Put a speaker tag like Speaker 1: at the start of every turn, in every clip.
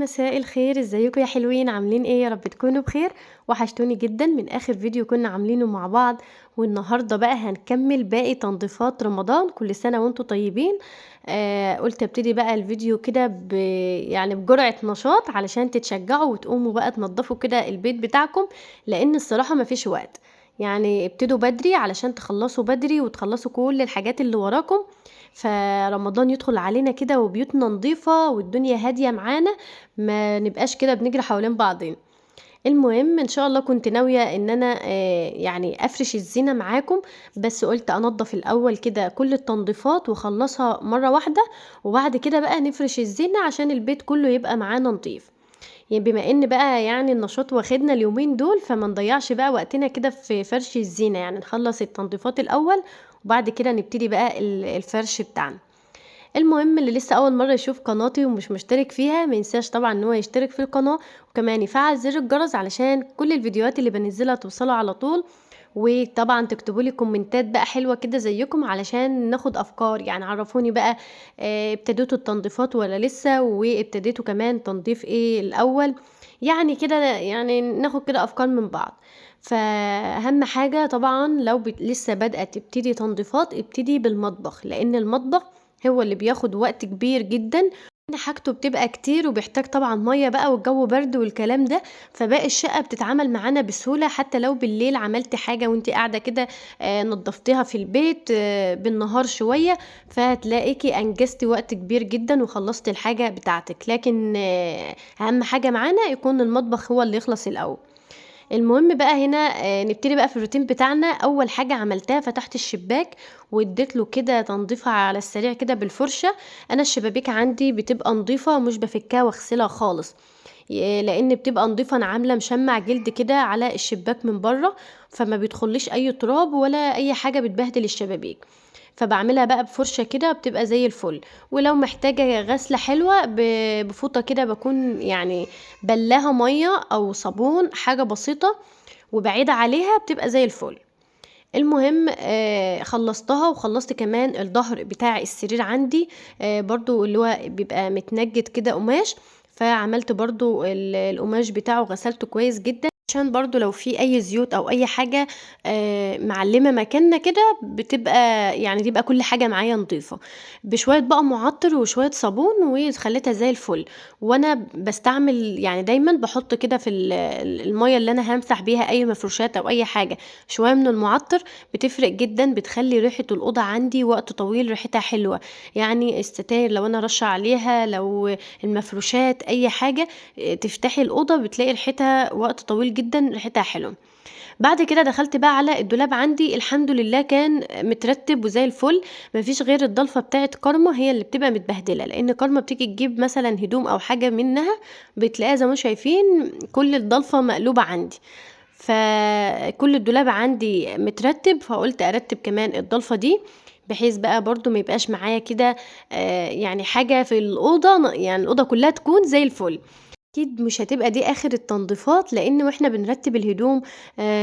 Speaker 1: مساء الخير، ازيكم يا حلوين؟ عاملين ايه؟ يا رب تكونوا بخير. وحشتوني جدا من اخر فيديو كنا عاملينه مع بعض. والنهارده بقى هنكمل باقي تنظيفات رمضان. كل سنه وانتم طيبين. قلت ابتدي بقى الفيديو كده يعني بجرعه نشاط علشان تتشجعوا وتقوموا بقى تنظفوا كده البيت بتاعكم، لان الصراحه مفيش وقت. يعني ابتدوا بدري علشان تخلصوا بدري وتخلصوا كل الحاجات اللي وراكم، فرمضان يدخل علينا كده وبيوتنا نظيفة والدنيا هادية معانا، ما نبقاش كده بنجري حوالين بعضين. المهم ان شاء الله كنت ناوية ان انا يعني افرش الزينة معاكم، بس قلت انضف الاول كده كل التنظيفات واخلصها مرة واحدة، وبعد كده بقى نفرش الزينة عشان البيت كله يبقى معانا نظيف. يعني بما ان بقى يعني النشاط واخدنا اليومين دول، فما نضيعش بقى وقتنا كده في فرش الزينة، يعني نخلص التنظيفات الاول وبعد كده نبتدي بقى الفرش بتاعنا. المهم اللي لسه اول مره يشوف قناتي ومش مشترك فيها، ما ينساش طبعا ان هو يشترك في القناه، وكمان يفعل زر الجرس علشان كل الفيديوهات اللي بنزلها توصله على طول. وطبعا تكتبوا لي كومنتات بقى حلوه كده زيكم علشان ناخد افكار، يعني عرفوني بقى ابتديتوا التنظيفات ولا لسه، وابتديتوا كمان تنظيف ايه الاول، يعني كده يعني ناخد كده افكار من بعض. فاهم حاجه طبعا لو لسه بادئه تبتدي تنظيفات، ابتدي بالمطبخ، لان المطبخ هو اللي بياخد وقت كبير جدا، لأن حاجته بتبقى كتير وبيحتاج طبعا ميه بقى والجو برد والكلام ده. فباقي الشقه بتتعمل معانا بسهوله، حتى لو بالليل عملتي حاجه وانت قاعده كده نظفتيها في البيت بالنهار شويه، فهتلاقيكي انجزتي وقت كبير جدا وخلصتي الحاجه بتاعتك. لكن اهم حاجه معانا يكون المطبخ هو اللي يخلص الاول. المهم بقى هنا نبتدي بقى في الروتين بتاعنا. اول حاجه عملتها فتحت الشباك واديت له كده تنظيفه على السريع كده بالفرشه. انا الشبابيك عندي بتبقى نظيفه مش بفكها واغسلها خالص، لان بتبقى نظيفه، انا عامله مشمع جلد كده على الشباك من بره، فما بيدخليش اي تراب ولا اي حاجه بتبهدل الشبابيك. فبعملها بقى بفرشة كده بتبقى زي الفل. ولو محتاجة غسلة حلوة بفوطة كده بكون يعني بلاها مية او صابون حاجة بسيطة وبعيدة عليها، بتبقى زي الفل. المهم خلصتها، وخلصت كمان الظهر بتاع السرير عندي برضو اللي هو بيبقى متنجد كده قماش، فعملت برضو القماش بتاعه غسلته كويس جدا، عشان برضو لو في اي زيوت او اي حاجة معلمة مكاننا كده بتبقى يعني تبقى كل حاجة معايا نظيفة، بشوية بقى معطر وشوية صابون وخليتها زي الفل. وانا بستعمل يعني دايما بحط كده في المية اللي انا همسح بيها اي مفروشات او اي حاجة شوية من المعطر، بتفرق جدا، بتخلي ريحة الأوضة عندي وقت طويل ريحتها حلوة. يعني الستاير لو انا رشه عليها، لو المفروشات اي حاجة تفتحي الأوضة بتلاقي ريحتها وقت طويل جدا ريحتها حلو. بعد كده دخلت بقى على الدولاب عندي، الحمد لله كان مترتب وزي الفل. مفيش غير الضلفة بتاعت كارما هي اللي بتبقى متبهدلة، لان كارما بتيجي تجيب مثلا هدوم او حاجة منها بتلاقيها زي ما شايفين كل الضلفة مقلوبة عندي. فكل الدولاب عندي مترتب، فقلت ارتب كمان الضلفة دي، بحيث بقى برضو ما يبقاش معايا كده يعني حاجة في الأوضة، يعني الأوضة كلها تكون زي الفل. اكيد مش هتبقى دي اخر التنظيفات، لان واحنا بنرتب الهدوم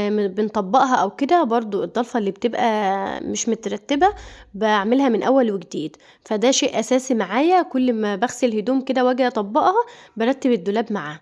Speaker 1: بنطبقها او كده، برضو الضلفة اللي بتبقى مش مترتبة بعملها من اول وجديد. فده شيء اساسي معايا، كل ما بغسل هدوم كده واجي اطبقها برتب الدولاب معاها.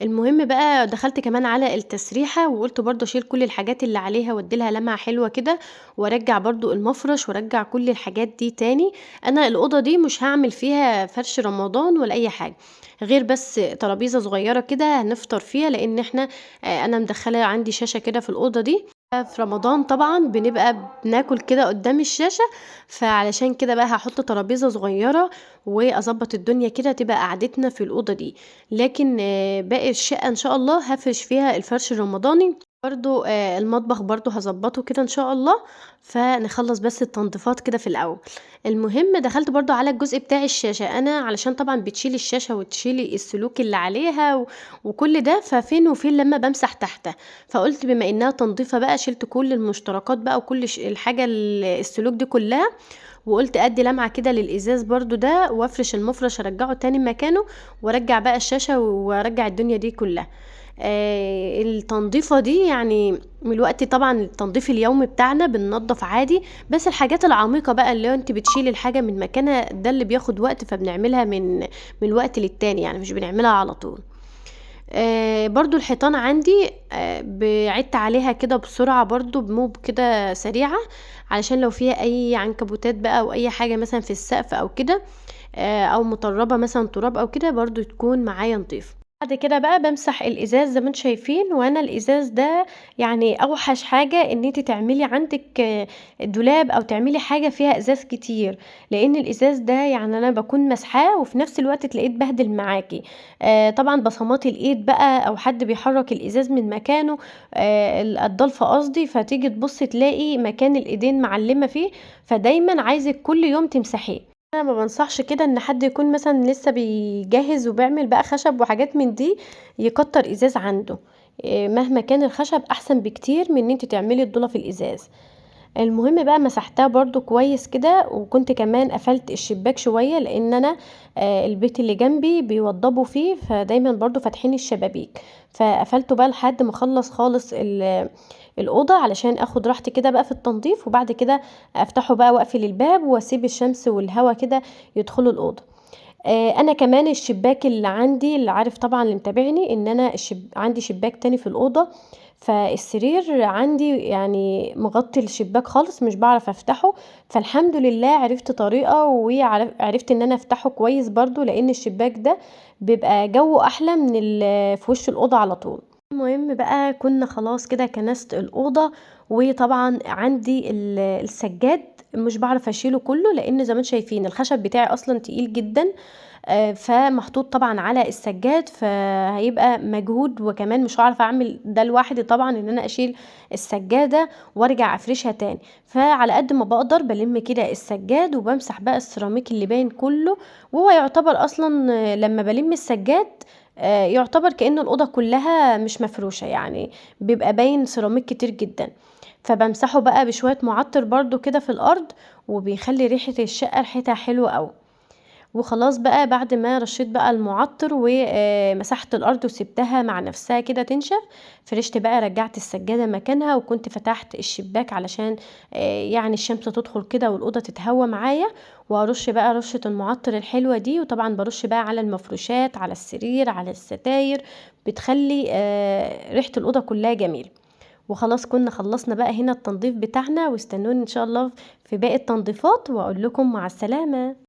Speaker 1: المهم بقى دخلت كمان على التسريحة، وقلت برضو اشيل كل الحاجات اللي عليها واديلها لمعة حلوة كده، وارجع برضو المفرش وارجع كل الحاجات دي تاني. انا الاوضة دي مش هعمل فيها فرش رمضان ولا اي حاجة، غير بس ترابيزة صغيرة كده هنفطر فيها، لان احنا انا مدخلة عندي شاشة كده في الاوضة دي. في رمضان طبعا بنبقى بناكل كده قدام الشاشة، فعلشان كده بقى هحط ترابيزة صغيرة واظبط الدنيا كده تبقى قعدتنا في الأوضة دي. لكن باقي الشقة ان شاء الله هفرش فيها الفرش الرمضاني. برضو المطبخ برضو هظبطه كده ان شاء الله، فنخلص بس التنظيفات كده في الاول. المهم دخلت برضو على الجزء بتاع الشاشة، انا علشان طبعا بتشيلي الشاشة وتشيلي السلوك اللي عليها وكل ده، ففين وفين لما بمسح تحتها. فقلت بما انها تنظيفة بقى، شلت كل المشتركات بقى وكل الحاجة السلوك دي كلها، وقلت ادي لمعة كده للازاز برضو ده، وافرش المفرش ارجعه تاني مكانه، وارجع بقى الشاشة وارجع الدنيا دي كلها. التنظيفة دي يعني من الوقت طبعا التنظيف اليومي بتاعنا بننظف عادي، بس الحاجات العميقة بقى اللي هو انت بتشيل الحاجة من مكانها ده اللي بياخد وقت، فبنعملها من وقت للتاني يعني مش بنعملها على طول. برضو الحيطان عندي بعدت عليها كده بسرعة برضو بموب كده سريعة، علشان لو فيها اي عنكبوتات بقى او اي حاجة مثلا في السقف او كده، او مطربة مثلا تراب او كده برضو تكون معايا نضيفة. بعد كده بقى بمسح الازاز زي ما انتم شايفين، وانا الازاز ده يعني اوحش حاجة ان انت تعملي عندك دولاب او تعملي حاجة فيها ازاز كتير، لان الازاز ده يعني انا بكون مسحاه وفي نفس الوقت تلاقيه اتبهدل معاكي. طبعا بصمات الايد بقى او حد بيحرك الازاز من مكانه، الضلفة قصدي، فتيجي تبص تلاقي مكان الايدين معلمة فيه، فدايما عايزك كل يوم تمسحيه. انا ما بنصحش كده ان حد يكون مثلا لسه بيجهز وبيعمل بقى خشب وحاجات من دي يكتر ازاز عنده. مهما كان الخشب احسن بكتير من ان انت تعملي الضلة في الازاز. المهم بقى مسحتها برضو كويس كده، وكنت كمان قفلت الشباك شوية لان انا البيت اللي جنبي بيوضبوا فيه، فدايما برضو فاتحين الشبابيك، فقفلته بقى لحد ما اخلص خالص الأوضة علشان اخد راحتي كده بقى في التنظيف، وبعد كده افتحه بقى واقفل الباب واسيب الشمس والهواء كده يدخلوا الأوضة. انا كمان الشباك اللي عندي اللي عارف طبعا اللي متابعني ان انا عندي شباك تاني في الأوضة، فالسرير عندي يعني مغطي الشباك خالص مش بعرف افتحه، فالحمد لله عرفت طريقة وعرفت ان انا افتحه كويس برضو، لان الشباك ده بيبقى جو احلى من في وش الأوضة على طول. المهم بقى كنا خلاص كده كنست الأوضة، وطبعا عندي السجاد مش بعرف اشيله كله لان زي ما انتم شايفين الخشب بتاعي اصلا تقيل جدا، فمحطوط طبعا على السجاد، فهيبقى مجهود، وكمان مش هعرف اعمل ده لوحدي طبعا ان انا اشيل السجادة وارجع افرشها تاني. فعلى قد ما بقدر بلم كده السجاد وبمسح بقى السيراميك اللي باين كله، وهو يعتبر اصلا لما بلم السجاد يعتبر كأن الأوضة كلها مش مفروشة، يعني بيبقى باين سيراميك كتير جدا، فبمسحه بقى بشوية معطر برضو كده في الأرض، وبيخلي ريحة الشقة ريحتها حلوة أوي. وخلاص بقى بعد ما رشيت بقى المعطر ومسحت الارض وسبتها مع نفسها كده تنشف، فرشت بقى رجعت السجادة مكانها، وكنت فتحت الشباك علشان يعني الشمس تدخل كده والأوضة تتهوى معايا، وارش بقى رشة المعطر الحلوة دي، وطبعا برش بقى على المفروشات على السرير على الستاير، بتخلي ريحة الأوضة كلها جميل. وخلاص كنا خلصنا بقى هنا التنظيف بتاعنا، واستنوني ان شاء الله في باقي التنظيفات واقول لكم مع السلامة.